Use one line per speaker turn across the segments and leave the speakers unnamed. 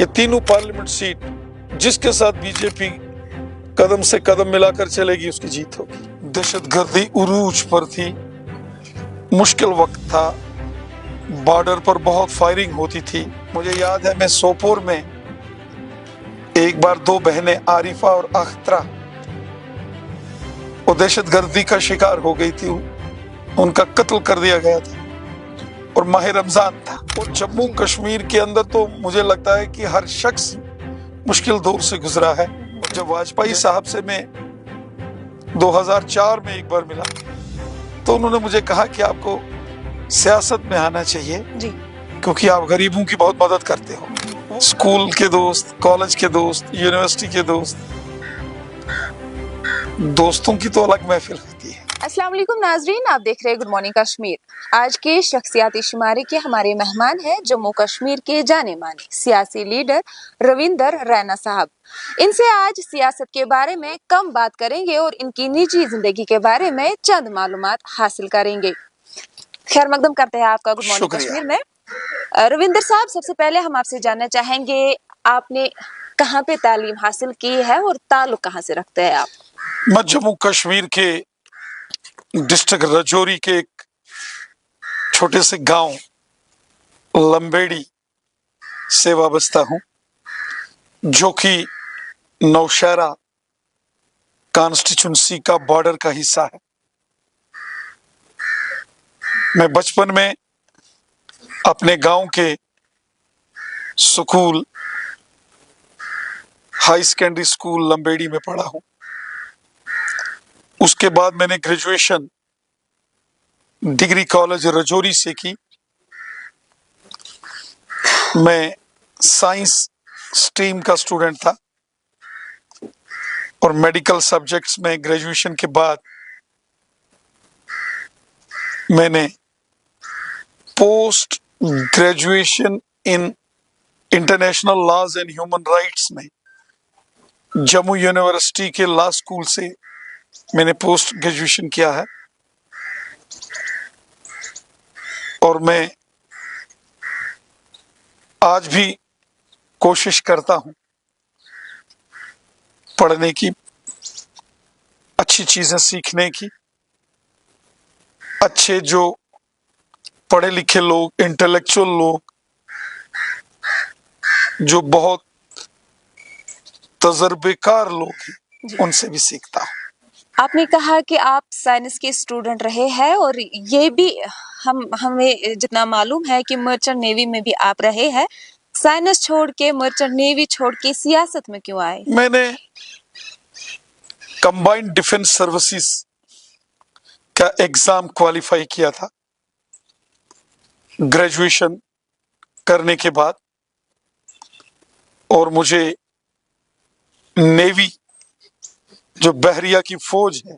ये तीनों parliament seat जिसके साथ बीजेपी कदम से कदम मिलाकर चलेगी उसकी जीत होगी। दहशतगर्दी उरूज पर थी, मुश्किल वक्त था, बॉर्डर पर बहुत फायरिंग होती थी। मुझे याद है मैं सोपोर में एक बार दो बहनें आरिफा और अख्तरा वो दहशतगर्दी का शिकार हो गई थी, उनका कत्ल कर दिया गया था और माह रमजान था। और जम्मू कश्मीर के अंदर तो मुझे लगता है कि हर शख्स मुश्किल दौर से गुजरा है। और जब वाजपेयी साहब से मैं 2004 में एक बार मिला तो उन्होंने मुझे कहा कि आपको सियासत में आना चाहिए
जी।
क्योंकि आप गरीबों की बहुत मदद करते हो। स्कूल के दोस्त, कॉलेज के दोस्त, यूनिवर्सिटी के दोस्त, दोस्तों की तो अलग महफिल होती है।
अस्सलाम वालेकुम नाजरीन, आप देख रहे हैं गुड मॉर्निंग कश्मीर। आज के शख्सियाती शुमारे के हमारे मेहमान हैं जम्मू कश्मीर के जाने माने सियासी लीडर रविंदर रैना साहब। इनसे आज सियासत के बारे में कम बात करेंगे और इनकी निजी जिंदगी के बारे में चंद मालूमात हासिल करेंगे। खैर मकदम करते हैं आपका गुड मॉर्निंग
शुक्रिया।
कश्मीर में। रविंदर साहब, सबसे पहले हम आपसे जानना चाहेंगे आपने कहाँ पे तालीम हासिल की है और ताल्लुक कहाँ से रखते हैं आप?
मैं जम्मू कश्मीर के डिस्ट्रिक्ट राजौरी के एक छोटे से गांव लंबेड़ी से वाबस्ता हूं, जो कि नौशहरा कॉन्स्टिट्यूंसी का बॉर्डर का हिस्सा है। मैं बचपन में अपने गांव के school, high secondary school Lamberi में पढ़ा हूं। उसके बाद मैंने ग्रेजुएशन डिग्री कॉलेज राजौरी से की। मैं साइंस स्ट्रीम का स्टूडेंट था और मेडिकल सब्जेक्ट्स में ग्रेजुएशन के बाद मैंने post graduation in international laws and human rights में जम्मू यूनिवर्सिटी के लॉ स्कूल से मैंने पोस्ट ग्रेजुएशन किया है। और मैं आज भी कोशिश करता हूं पढ़ने की, अच्छी चीजें सीखने की। अच्छे जो पढ़े लिखे लोग, इंटेलेक्चुअल लोग, जो बहुत तजर्बेकार लोग हैं, उनसे भी सीखता हूं।
आपने कहा कि आप साइंस के स्टूडेंट रहे हैं और ये भी हमें जितना मालूम है कि मर्चेंट नेवी में भी आप रहे हैं। साइंस छोड़ के, मर्चेंट नेवी छोड़ के सियासत में क्यों आए?
मैंने कंबाइंड डिफेंस सर्विसेज का एग्जाम क्वालिफाई किया था ग्रेजुएशन करने के बाद, और मुझे नेवी जो बहरिया की फौज है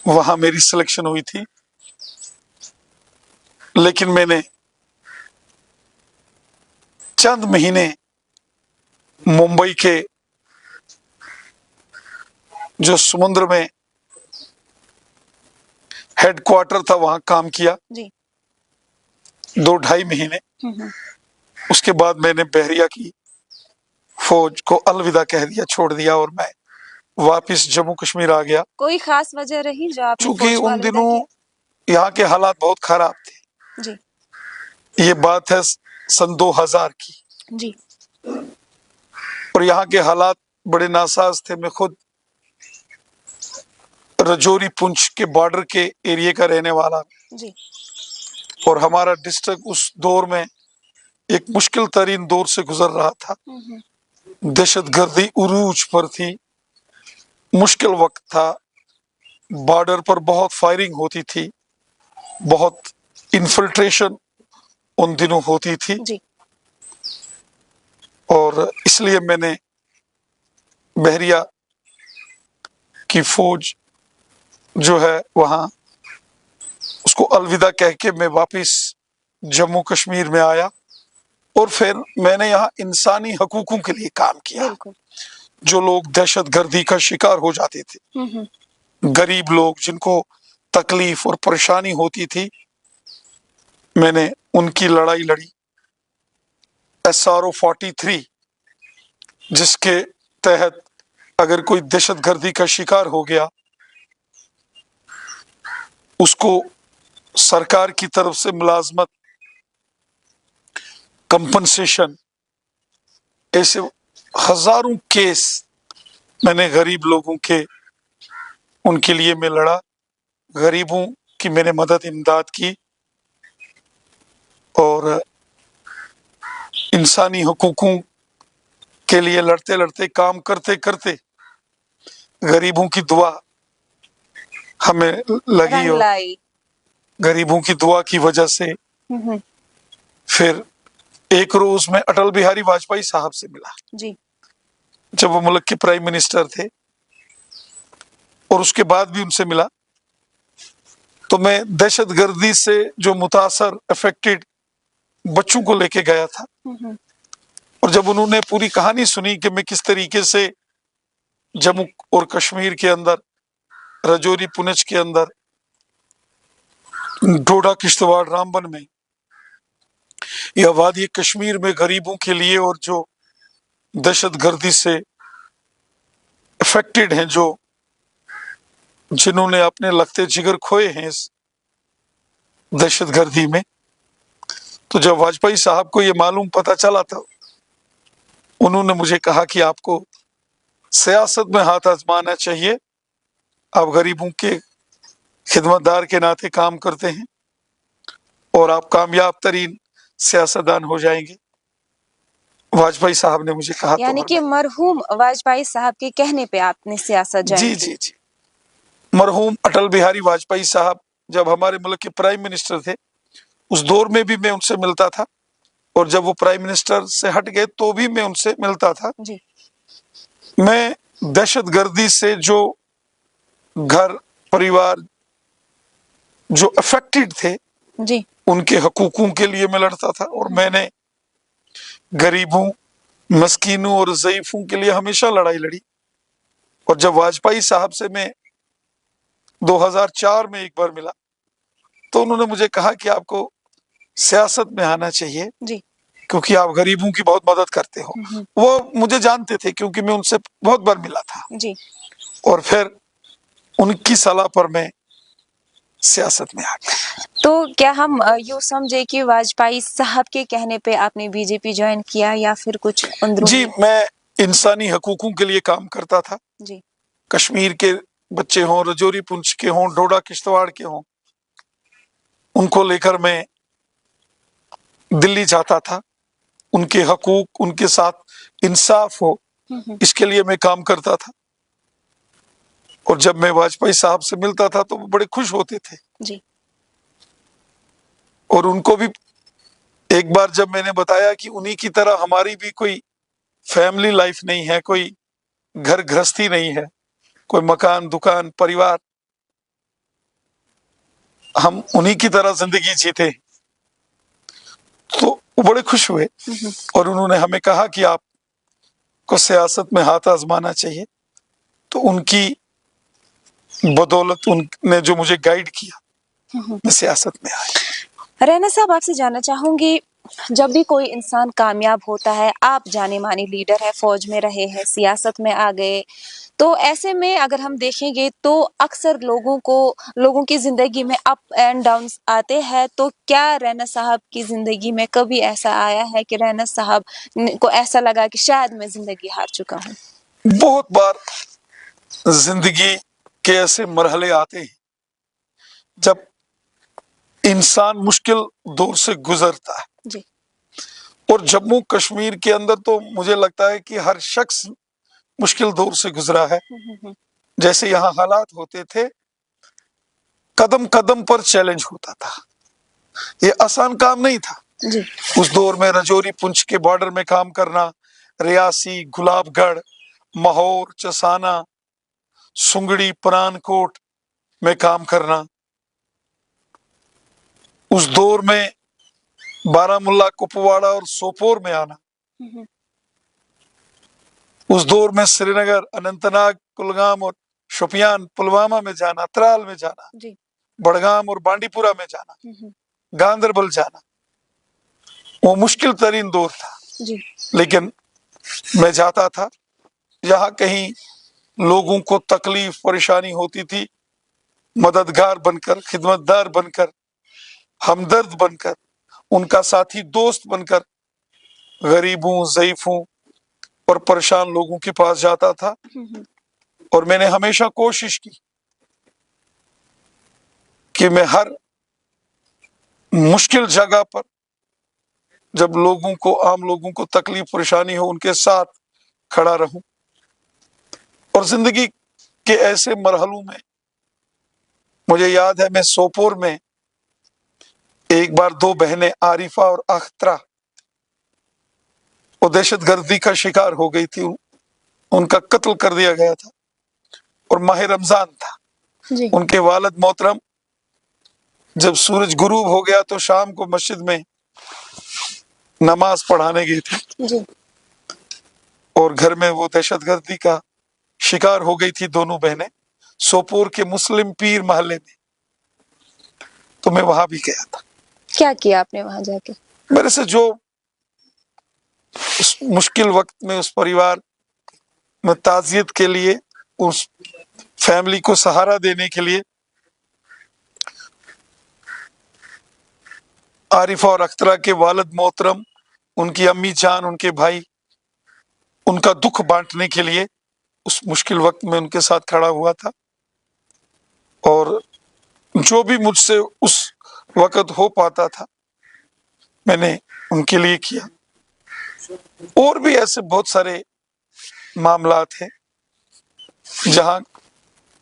वहां मेरी सिलेक्शन हुई थी। लेकिन मैंने चंद महीने मुंबई के जो समुद्र में हेडक्वार्टर था वहां काम किया
जी।
2-2.5 महीने। उसके बाद मैंने बहरिया की फौज को अलविदा कह दिया, छोड़ दिया, और मैं वापस जम्मू कश्मीर आ गया।
कोई खास वजह रही जो आपने
चूंकि
फौज को
उन
अलविदा
दिनों
किया?
यहाँ के हालात बहुत खराब थे।
जी
ये बात है सन 2000 की,
जी।
और यहाँ के हालात बड़े नासाज थे। मैं खुद राजौरी पुंछ के बॉर्डर के एरिया का रहने वाला,
जी
और हमारा डिस्ट्रिक्ट उस दौर में एक मुश्किल तरीन दौर से गुजर रहा था। दहशतगर्दी उरूज पर थी, मुश्किल वक्त था, बॉर्डर पर बहुत फायरिंग होती थी, बहुत इन्फिल्ट्रेशन उन दिनों होती थी।
जी।
और इसलिए मैंने बहरिया की फौज जो है वहां उसको अलविदा कह के मैं वापस जम्मू कश्मीर में आया। और फिर मैंने यहाँ इंसानी हकूकों के लिए काम किया। जो लोग दहशतगर्दी का शिकार हो जाते थे, गरीब लोग जिनको तकलीफ और परेशानी होती थी, मैंने उनकी लड़ाई लड़ी। SRO 43, जिसके तहत अगर कोई दहशत गर्दी का शिकार हो गया, उसको सरकार की तरफ से मुलाजमत, कंपनसेशन, ऐसे हजारों केस मैंने गरीब लोगों के, उनके लिए मैं लड़ा, गरीबों की मैंने मदद इमदाद की, और इंसानी हुकूकों के लिए लड़ते लड़ते, काम करते करते गरीबों की दुआ हमें लगी,
रंग
और
लाई।
गरीबों की दुआ की वजह से फिर एक रोज में अटल बिहारी वाजपेयी साहब से मिला,
जी।
जब वो मुल्क के प्राइम मिनिस्टर थे, और उसके बाद भी उनसे मिला। तो मैं दहशत गर्दी से जो मुतासर, अफेक्टेड बच्चों को लेके गया था, और जब उन्होंने पूरी कहानी सुनी कि मैं किस तरीके से जम्मू और कश्मीर के अंदर, रजौरी पुंछ के अंदर, डोडा किश्तवाड़ रामबन में, या वादी कश्मीर में गरीबों के लिए, और जो दहशत गर्दी से अफेक्टेड हैं, जो जिन्होंने अपने लगते जिगर खोए हैं इस दहशत गर्दी में, तो जब वाजपेयी साहब को ये मालूम पता चला था, उन्होंने मुझे कहा कि आपको सियासत में हाथ आजमाना चाहिए, आप गरीबों के खिदमतदार के नाते काम करते हैं, और आप कामयाब तरीन सियासतदान हो जाएंगे। वाजपेयी साहब ने मुझे कहा।
यानी
तो
कि मरहूम वाजपेयी साहब के कहने पे आपने सियासत ज्वाइन
जी
की।
जी जी, मरहूम अटल बिहारी वाजपेयी साहब जब हमारे मुल्क के प्राइम मिनिस्टर थे, उस दौर में भी मैं उनसे मिलता था, और जब वो प्राइम मिनिस्टर से हट गए तो भी मैं उनसे मिलता था।
जी।
मैं दहशत गर्दी से जो घर परिवार जो अफेक्टेड थे,
जी।
उनके हकूकों के लिए मैं लड़ता था, और मैंने गरीबों, मस्कीनों और ज़ईफों के लिए हमेशा लड़ाई लड़ी। और जब वाजपेयी साहब से मैं 2004 में एक बार मिला, तो उन्होंने मुझे कहा कि आपको सियासत में आना चाहिए,
जी।
क्योंकि आप गरीबों की बहुत मदद करते हो। वो मुझे जानते थे, क्योंकि मैं उनसे बहुत बार मिला था,
जी।
और फिर उनकी सलाह पर मैं सियासत में आ गया।
तो क्या हम यूँ समझे कि वाजपेयी साहब के कहने पे आपने बीजेपी ज्वाइन किया, या फिर कुछ अंदरूनी?
जी, मैं इंसानी हकूकों के लिए काम करता था।
जी।
कश्मीर के बच्चे हों, रजौरी पुंछ के हों, डोडा किश्तवाड़ के हों, उनको लेकर मैं दिल्ली जाता था। उनके हकूक, उनके साथ इंसाफ हो, इसके लिए मैं काम करता था। और जब मैं वाजपेयी साहब से मिलता था तो वो बड़े खुश होते थे।
जी।
और उनको भी एक बार जब मैंने बताया कि उन्हीं की तरह हमारी भी कोई फैमिली लाइफ नहीं है, कोई घर गृहस्थी नहीं है, कोई मकान, दुकान, परिवार, हम उन्हीं की तरह जिंदगी जीते, तो वो बड़े खुश हुए। और उन्होंने हमें कहा कि आपको सियासत में हाथ आजमाना चाहिए। तो उनकी बदौलत, उनने जो मुझे गाइड किया, मैं सियासत में आया।
रैना साहब, आपसे जानना चाहूंगी, जब भी कोई इंसान कामयाब होता है, आप जाने माने लीडर है, फौज में रहे हैं, सियासत में आ गए, तो ऐसे में अगर हम देखेंगे तो अक्सर लोगों की जिंदगी में अप एंड डाउन आते हैं। तो क्या रैना साहब की जिंदगी में कभी ऐसा आया है कि रैना साहब को ऐसा लगा कि शायद मैं जिंदगी हार चुका हूँ?
बहुत बार जिंदगी के ऐसे मरहले आते हैं जब इंसान मुश्किल दौर से गुजरता है।
जी।
और जम्मू कश्मीर के अंदर तो मुझे लगता है कि हर शख्स मुश्किल दौर से गुजरा है। जैसे यहाँ हालात होते थे, कदम कदम पर चैलेंज होता था, ये आसान काम नहीं था।
जी।
उस दौर में रजौरी पुंछ के बॉर्डर में काम करना, रियासी, गुलाबगढ़, माहौर, चसाना, सुंगड़ी, परानकोट में काम करना, उस दौर में बारामुल्ला, कुपवाड़ा और सोपोर में आना, उस दौर में श्रीनगर, अनंतनाग, कुलगाम और शोपियान, पुलवामा में जाना, त्राल में जाना,
जी।
बड़गाम और बांडीपुरा में जाना, गांदरबल जाना, वो मुश्किल तरीन दौर था।
جی
لیکن میں جاتا تھا جہاں کہیں لوگوں کو تکلیف پریشانی ہوتی تھی، مددگار بن کر، خدمت دار بن کر، ہمدرد بن کر، ان کا ساتھی دوست بن کر غریبوں، ضعیفوں اور پریشان لوگوں کے پاس جاتا تھا۔ اور میں نے ہمیشہ کوشش کی کہ میں ہر مشکل جگہ پر جب لوگوں کو، عام لوگوں کو تکلیف پریشانی ہو، ان کے ساتھ کھڑا رہوں۔ اور زندگی کے ایسے مرحلوں میں مجھے یاد ہے، میں سوپور میں ایک بار دو بہنیں عارفہ اور اخترا وہ دہشت گردی کا شکار ہو گئی تھی، ان کا قتل کر دیا گیا تھا اور ماہ رمضان تھا۔
جی
ان کے والد محترم جب سورج غروب ہو گیا تو شام کو مسجد میں نماز پڑھانے گئی تھی،
جی
اور گھر میں وہ دہشت گردی کا شکار ہو گئی تھی دونوں بہنیں، سوپور کے مسلم پیر محلے میں۔ تو میں وہاں بھی گیا تھا۔
کیا کیا آپ نے وہاں جا کے؟
میرے سے جو اس مشکل وقت میں اس پریوار میں تعزیت کے لیے، اس فیملی کو سہارا دینے کے لیے عارفہ اور اخترا کے والد محترم، ان کی امی جان، ان کے بھائی، ان کا دکھ بانٹنے کے لیے اس مشکل وقت میں ان کے ساتھ کھڑا ہوا تھا۔ اور جو بھی مجھ سے اس وقت ہو پاتا تھا میں نے ان کے لیے کیا۔ اور بھی ایسے بہت سارے معاملات ہیں جہاں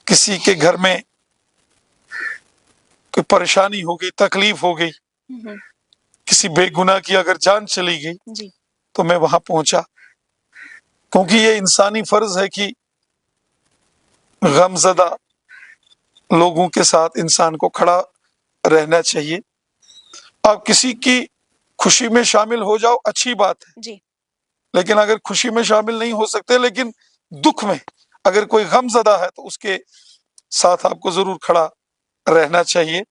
کسی کے گھر میں کوئی پریشانی ہو گئی، تکلیف ہو گئی، کسی بے گناہ کی اگر جان چلی گئی
جی
تو میں وہاں پہنچا، کیونکہ یہ انسانی فرض ہے کہ غم زدہ لوگوں کے ساتھ انسان کو کھڑا رہنا چاہیے۔ آپ کسی کی خوشی میں شامل ہو جاؤ، اچھی بات ہے،
جی
لیکن اگر خوشی میں شامل نہیں ہو سکتے، لیکن دکھ میں اگر کوئی غم زدہ ہے تو اس کے ساتھ آپ کو ضرور کھڑا رہنا چاہیے۔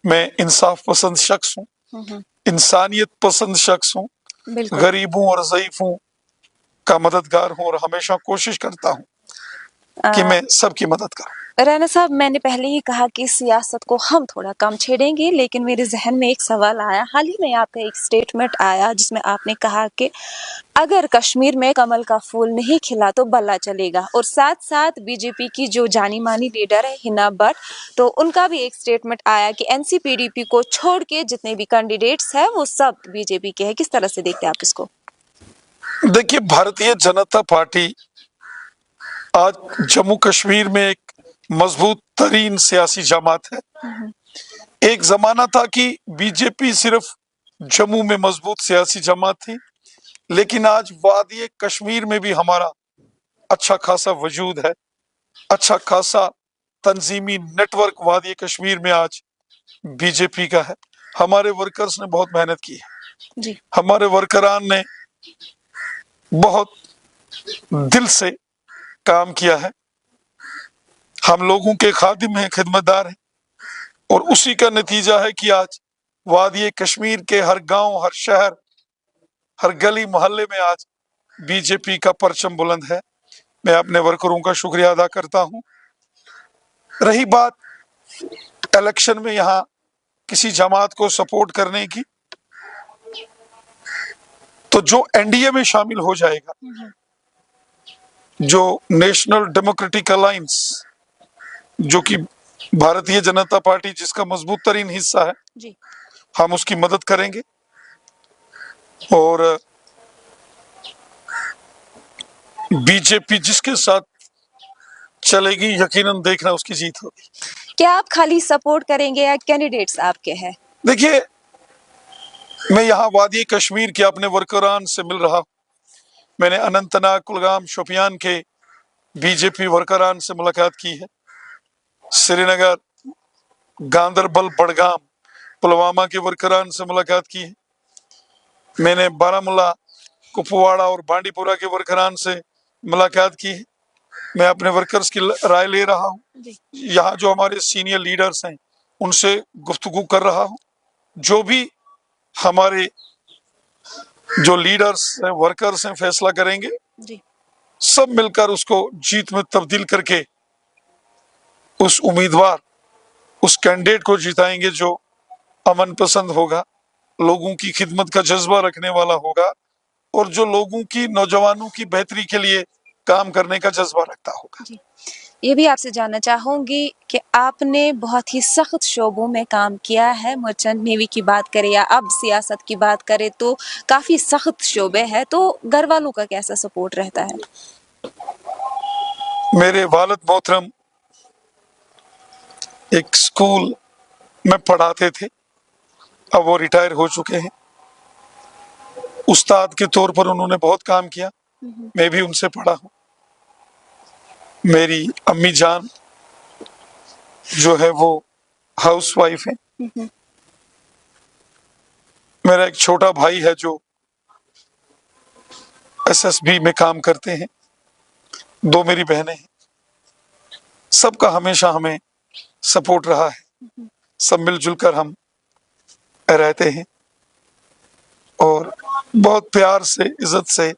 میں انصاف پسند شخص ہوں، انسانیت پسند شخص ہوں،
بالکل
غریبوں اور ضعیفوں کا مددگار ہوں، اور ہمیشہ کوشش کرتا ہوں کہ میں سب کی مدد کروں۔
رانا صاحب، میں نے پہلے ہی کہا کہ سیاست کو ہم تھوڑا کم چھیڑیں گے، لیکن میرے ذہن میں ایک سوال آیا۔ حال ہی میں آپ کا ایک سٹیٹمنٹ آیا جس میں آپ نے کہا کہ اگر کشمیر میں کمل کا پھول نہیں کھلا تو بلا چلے گا، اور ساتھ ساتھ بی جے پی کی جو جانی مانی لیڈر ہے ہنا بٹ، تو ان کا بھی ایک سٹیٹمنٹ آیا کہ N C P D P کو چھوڑ کے جتنے بھی کینڈیڈیٹس ہیں وہ سب بی جے پی کے ہیں۔ کس طرح سے دیکھتے ہیں آپ اس کو؟
دیکھیے، بھارتیہ جنتا پارٹی آج جموں کشمیر میں ایک مضبوط ترین سیاسی جماعت ہے۔ ایک زمانہ تھا کہ بی جے پی صرف جموں میں مضبوط سیاسی جماعت تھی، لیکن آج وادی کشمیر میں بھی ہمارا اچھا خاصا وجود ہے، اچھا خاصا تنظیمی نیٹ ورک وادی کشمیر میں آج بی جے پی کا ہے۔ ہمارے ورکرز نے بہت محنت کی ہے،
جی
ہمارے ورکران نے بہت دل سے کام کیا ہے، ہم لوگوں کے خادم ہیں، خدمت دار ہیں، اور اسی کا نتیجہ ہے کہ آج وادی کشمیر کے ہر گاؤں، ہر شہر، ہر گلی محلے میں آج بی جے پی کا پرچم بلند ہے۔ میں اپنے ورکروں کا شکریہ ادا کرتا ہوں۔ رہی بات الیکشن میں یہاں کسی جماعت کو سپورٹ کرنے کی، تو جو این ڈی اے میں شامل ہو جائے گا، جو نیشنل ڈیموکریٹک الائنس، جو کہ بھارتیہ جنتا پارٹی جس کا مضبوط ترین حصہ ہے،
جی
ہم اس کی مدد کریں گے، اور بی جے پی جس کے ساتھ چلے گی یقیناً دیکھنا اس کی جیت ہوگی۔
کیا آپ خالی سپورٹ کریں گے یا کینڈیڈیٹس آپ کے ہیں؟
دیکھیے، میں یہاں وادی کشمیر کے اپنے ورکران سے مل رہا ہوں، میں نے اننت ناگ، کلگام، شوپیان کے بی جے پی ورکران سے ملاقات کی ہے، سری نگر، گاندربل، بڑگام، پلوامہ کے ورکران سے ملاقات کی ہے، میں نے بارامولہ، کپواڑہ اور بانڈی پورہ کے ورکران سے ملاقات کی ہے۔ میں اپنے ورکرز کی رائے لے رہا ہوں، یہاں جو ہمارے سینئر لیڈرز ہیں ان سے گفتگو کر رہا ہوں، جو بھی ہمارے जो लीडर्स हैं, वर्कर्स हैं, फैसला करेंगे।
जी।
सब मिलकर उसको जीत में तब्दील करके उस उम्मीदवार, उस कैंडिडेट को जिताएंगे जो अमन पसंद होगा, लोगों की खिदमत का जज्बा रखने वाला होगा और जो लोगों की, नौजवानों की बेहतरी के लिए काम करने का जज्बा रखता होगा।
जी। ये भी आपसे जानना चाहूंगी कि आपने बहुत ही सख्त शोबों में काम किया है, मर्चेंट नेवी की बात करें या अब सियासत की बात करें तो काफी सख्त शोबे हैं, तो घर वालों का कैसा सपोर्ट रहता है?
मेरे वालिद मोहतरम एक स्कूल में पढ़ाते थे, अब वो रिटायर हो चुके हैं। उस्ताद के तौर पर उन्होंने बहुत काम किया, मैं भी उनसे पढ़ा हूँ। मेरी अम्मी जान जो है वो हाउस वाइफ है। मेरा एक छोटा भाई है जो एसएसबी में काम करते हैं। 2 मेरी बहनें हैं। सबका हमेशा हमें सपोर्ट रहा है, सब मिलजुल कर हम रहते हैं और बहुत प्यार से, इज्जत से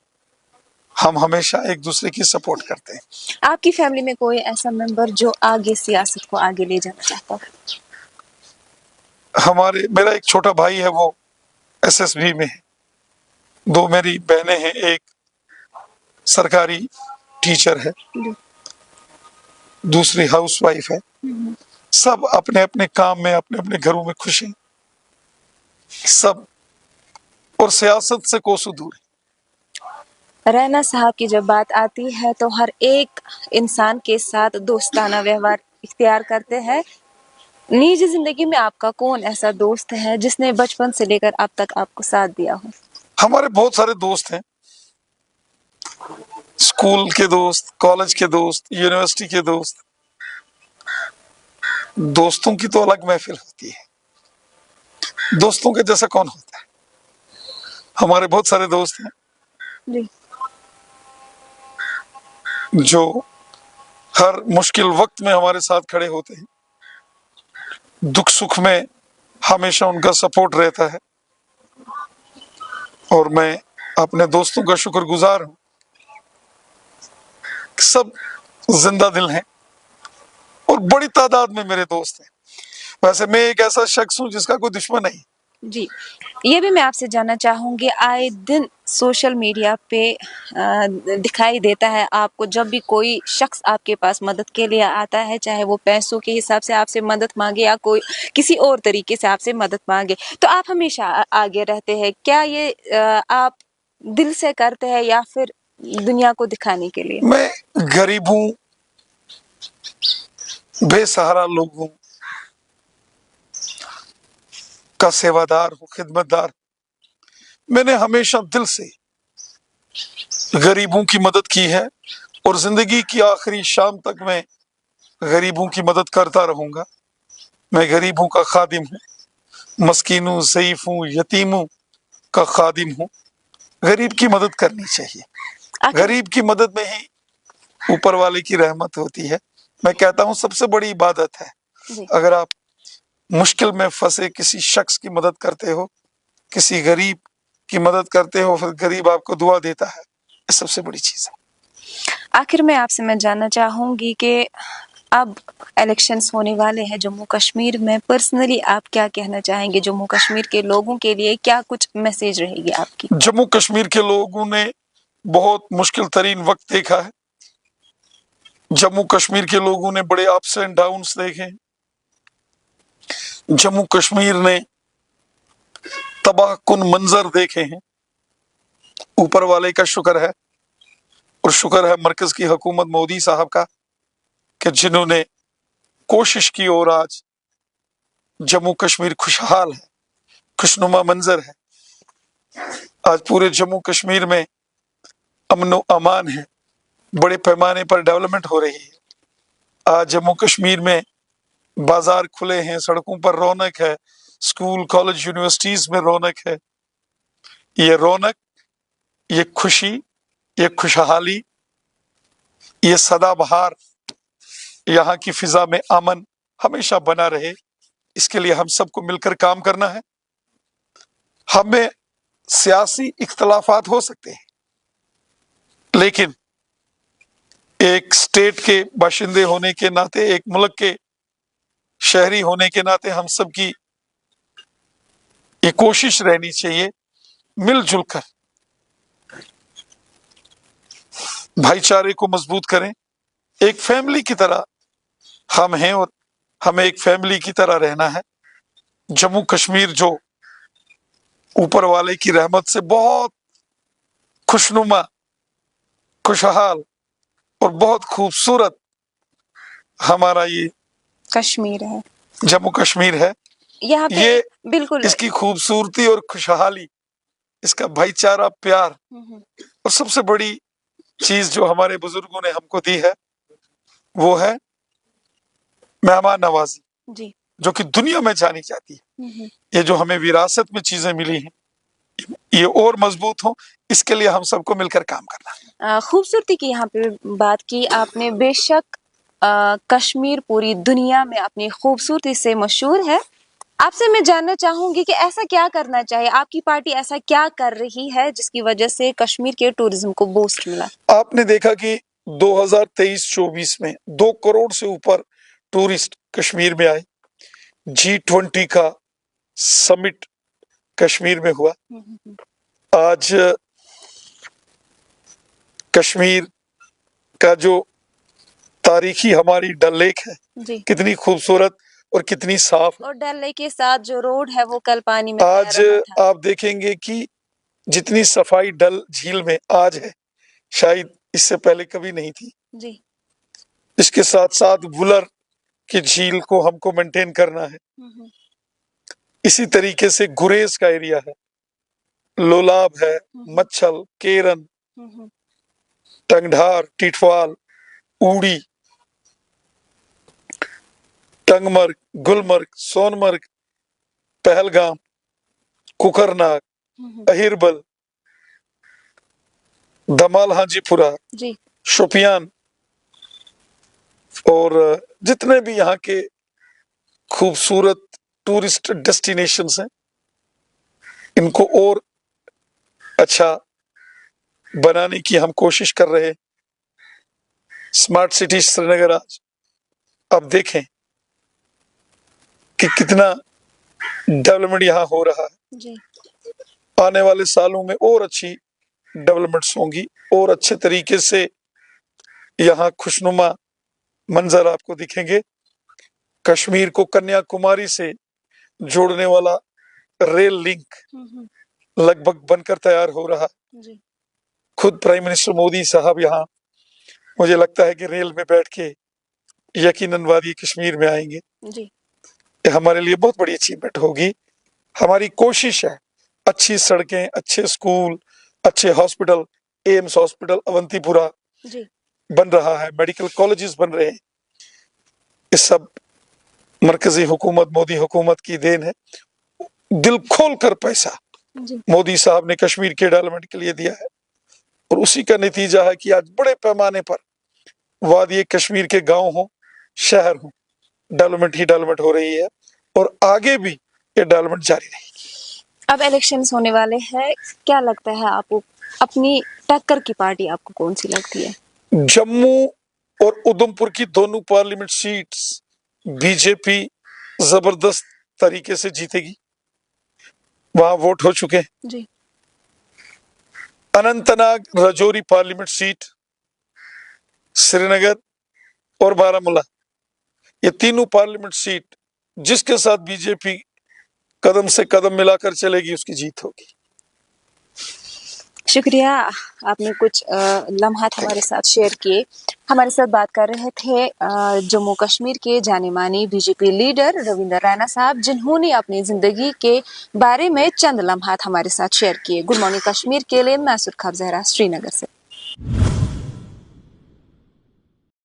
हम हमेशा एक दूसरे की सपोर्ट करते हैं।
आपकी फैमिली में कोई ऐसा मेंबर जो आगे सियासत को आगे ले जाना चाहता है?
मेरा एक छोटा भाई है, वो एसएसबी में है। 2 मेरी बहनें हैं, एक सरकारी टीचर है, दूसरी हाउस वाइफ है। सब अपने अपने काम में, अपने अपने घरों में खुश हैं सब, और सियासत से कोसों दूर है।
रैना साहब की जब बात आती है तो हर एक इंसान के साथ दोस्ताना व्यवहार इख्तियार करते हैं। निजी जिंदगी में आपका कौन ऐसा दोस्त है जिसने बचपन से लेकर अब तक आपको साथ दिया हो?
हमारे बहुत सारे दोस्त हैं, स्कूल के दोस्त, कॉलेज के दोस्त, यूनिवर्सिटी के दोस्त। दोस्तों की तो अलग महफिल होती है, दोस्तों के जैसा कौन होता है। हमारे बहुत सारे दोस्त हैं
जी।
जो हर मुश्किल वक्त में हमारे साथ खड़े होते हैं, दुख सुख में हमेशा उनका सपोर्ट रहता है और मैं अपने दोस्तों का शुक्रगुजार हूं। सब जिंदा दिल हैं और बड़ी तादाद में मेरे दोस्त हैं। वैसे मैं एक ऐसा शख्स हूं जिसका कोई दुश्मन नहीं।
जी, ये भी मैं आपसे जानना चाहूंगी, आए दिन सोशल मीडिया पे दिखाई देता है आपको, जब भी कोई शख्स आपके पास मदद के लिए आता है, चाहे वो पैसों के हिसाब से आपसे मदद मांगे या कोई किसी और तरीके से आपसे मदद मांगे, तो आप हमेशा आगे रहते हैं। क्या ये आप दिल से करते हैं या फिर दुनिया को दिखाने के लिए?
मैं गरीब हूं, बेसहारा लोगों का सेवादार हूं, खिदमतदार। मैंने हमेशा दिल से गरीबों की मदद की है और जिंदगी की आखिरी शाम तक मैं गरीबों की मदद करता रहूंगा। मैं गरीबों का खादिम हूँ, मस्कीनों, ज़ईफों, यतीमों का खादिम हूँ। गरीब की मदद करनी चाहिए, गरीब की मदद में ही ऊपर वाले की रहमत होती है। मैं कहता हूँ सबसे बड़ी इबादत है, अगर आप मुश्किल में फंसे किसी शख्स की मदद करते हो, किसी गरीब की मदद करते हो, फिर गरीब आपको दुआ देता है, ये सबसे बड़ी चीज है।
आखिर में आपसे मैं जानना चाहूंगी कि अब इलेक्शंस होने वाले हैं जम्मू कश्मीर में, पर्सनली आप क्या कहना चाहेंगे? जम्मू कश्मीर के लोगों के लिए क्या कुछ मैसेज रहेगी आपकी?
जम्मू कश्मीर के लोगों ने बहुत मुश्किल तरीन वक्त देखा है। जम्मू कश्मीर के लोगों ने बड़े अप्स एंड डाउन्स देखे। जम्मू कश्मीर ने तबाहकुन मंजर देखे हैं। ऊपर वाले का शुक्र है और शुक्र है मरकज की हुकूमत मोदी साहब का कि जिन्होंने कोशिश की और आज जम्मू कश्मीर खुशहाल है, खुशनुमा मंजर है। आज पूरे जम्मू कश्मीर में अमन अमान है, बड़े पैमाने पर डेवलपमेंट हो रही है। आज जम्मू कश्मीर में बाजार खुले हैं, सड़कों पर रौनक है, स्कूल, कॉलेज, यूनिवर्सिटीज में रौनक है। ये रौनक, ये खुशी, ये खुशहाली, ये सदाबहार, यहाँ की फिजा में अमन हमेशा बना रहे, इसके लिए हम सबको मिलकर काम करना है। हमें सियासी इख्तलाफात हो सकते हैं, लेकिन एक स्टेट के बाशिंदे होने के नाते, एक मुल्क के शहरी होने के नाते हम सब की ये कोशिश रहनी चाहिए मिलजुल कर भाईचारे को मजबूत करें। एक फैमिली की तरह हम हैं और हमें एक फैमिली की तरह रहना है। जम्मू कश्मीर जो ऊपर वाले की रहमत से बहुत खुशनुमा, खुशहाल और बहुत खूबसूरत हमारा ये
कश्मीर है,
जम्मू कश्मीर है,
यहाँ पे
ये
बिल्कुल
इसकी खूबसूरती और खुशहाली, इसका भाईचारा, प्यार और सबसे बड़ी चीज जो हमारे बुजुर्गों ने हमको दी है वो है मेहमान नवाजी,
जी।
जो कि दुनिया में जानी जाती है। ये जो हमें विरासत में चीजें मिली हैं, ये और मजबूत हो, इसके लिए हम सबको मिलकर काम करना है।
खूबसूरती की यहाँ पे बात की आपने। बेशक कश्मीर पूरी दुनिया में अपनी खूबसूरती से मशहूर है। आपसे मैं जानना चाहूंगी कि ऐसा क्या करना चाहिए, आपकी पार्टी ऐसा क्या कर रही है जिसकी वजह से कश्मीर के टूरिज्म को बूस्ट मिला?
आपने देखा कि 2023-24 में 2 करोड़ से ऊपर टूरिस्ट कश्मीर में आए। G20 का समिट कश्मीर में हुआ। आज कश्मीर का जो तारीखी हमारी डल लेक है,
जी।
कितनी खूबसूरत और कितनी साफ,
और डल लेक के साथ जो रोड है वो कल पानी में
आज
तैर रहा था।
आप देखेंगे कि जितनी सफाई डल झील में आज है, शायद इससे पहले कभी नहीं थी।
जी।
इसके साथ साथ वुलर की झील को हमको मेंटेन करना है। इसी तरीके से गुरेज का एरिया है, लोलाब है, मच्छल, केरन, टंगढार, टिटवाल, ऊड़ी, टंगमर्ग, गुलमर्ग, सोनमर्ग, पहलगाम, कुकरनाग, अहिरबल, दमाल हाजीपुरा,
जी।
शोपियान और जितने भी यहाँ के खूबसूरत टूरिस्ट डेस्टिनेशंस हैं, इनको और अच्छा बनाने की हम कोशिश कर रहे हैं। स्मार्ट सिटी श्रीनगर आज अब देखें कि कितना डेवलपमेंट यहाँ हो रहा है।
जी।
आने वाले सालों में और अच्छी डेवलपमेंट्स होंगी और अच्छे तरीके से यहाँ खुशनुमा मंजर आपको दिखेंगे। कश्मीर को कन्याकुमारी से जोड़ने वाला रेल लिंक लगभग बनकर तैयार हो रहा है।
जी।
खुद प्राइम मिनिस्टर मोदी साहब यहाँ, मुझे लगता है कि रेल में बैठ के यकीनन वादी कश्मीर में आएंगे।
जी।
ये हमारे लिए बहुत बड़ी अचीवमेंट होगी। हमारी कोशिश है अच्छी सड़कें, अच्छे स्कूल, अच्छे हॉस्पिटल, एम्स हॉस्पिटल अवंतीपुरा
जी।
बन रहा है, मेडिकल कॉलेजेस बन रहे हैं। ये सब मरकजी हुकूमत, मोदी हुकूमत की देन है। दिल खोल कर पैसा मोदी साहब ने कश्मीर के डेवलपमेंट के लिए दिया है और उसी का नतीजा है कि आज बड़े पैमाने पर वादी कश्मीर के गांव हो, शहर हो, डेवलपमेंट ही डेवलपमेंट हो रही है और आगे भी ये डेवलपमेंट जारी रहेगी।
अब इलेक्शंस होने वाले हैं, क्या लगता है आपको, अपनी टक्कर की पार्टी आपको कौन सी लगती है?
जम्मू और उधमपुर की दोनों पार्लियामेंट सीट्स बीजेपी जबरदस्त तरीके से जीतेगी, वहां वोट हो चुके हैं।
जी।
अनंतनाग, राजौरी पार्लियामेंट सीट, श्रीनगर और बारामूला, ये तीनों पार्लियामेंट सीट जिसके साथ बीजेपी कदम से कदम मिलाकर चलेगी उसकी जीत होगी।
शुक्रिया, आपने कुछ लम्हात हमारे साथ शेयर किए। हमारे साथ बात कर रहे थे जम्मू कश्मीर के जाने माने बीजेपी लीडर रविंदर रैना साहब, जिन्होंने अपनी जिंदगी के बारे में चंद लम्हात हमारे साथ शेयर किए। गुड मॉर्निंग कश्मीर के लिए मैं सुरखाब जहरा, श्रीनगर से।